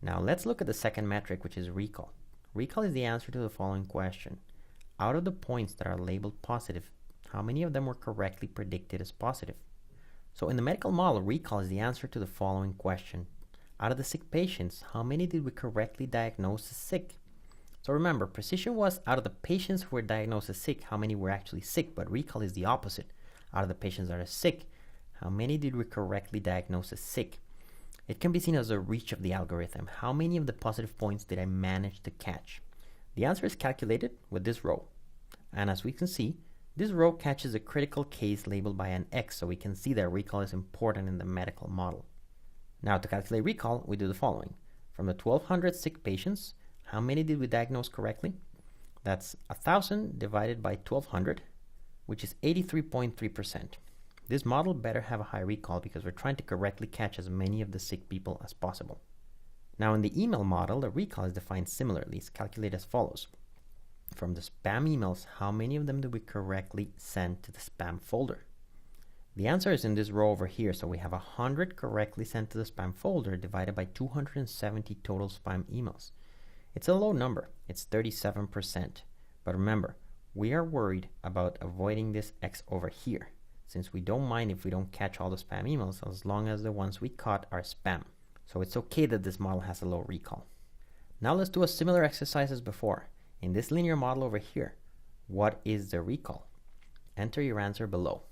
Now let's look at the second metric, which is recall. Recall is the answer to the following question. Out of the points that are labeled positive, how many of them were correctly predicted as positive? So in the medical model, recall is the answer to the following question. Out of the sick patients, how many did we correctly diagnose as sick? So remember, precision was out of the patients who were diagnosed as sick, how many were actually sick, but recall is the opposite. Out of the patients that are sick, how many did we correctly diagnose as sick? It can be seen as a reach of the algorithm. How many of the positive points did I manage to catch? The answer is calculated with this row. And as we can see, this row catches a critical case labeled by an X, so we can see that recall is important in the medical model. Now to calculate recall, we do the following. From the 1,200 sick patients, how many did we diagnose correctly? That's 1,000 divided by 1,200, which is 83.3%. This model better have a high recall because we're trying to correctly catch as many of the sick people as possible. Now in the email model, the recall is defined similarly. It's calculated as follows. From the spam emails, how many of them do we correctly send to the spam folder? The answer is in this row over here, so we have 100 correctly sent to the spam folder divided by 270 total spam emails. It's a low number, it's 37%. But remember, we are worried about avoiding this X over here, since we don't mind if we don't catch all the spam emails as long as the ones we caught are spam. So it's okay that this model has a low recall. Now let's do a similar exercise as before. In this linear model over here, what is the recall? Enter your answer below.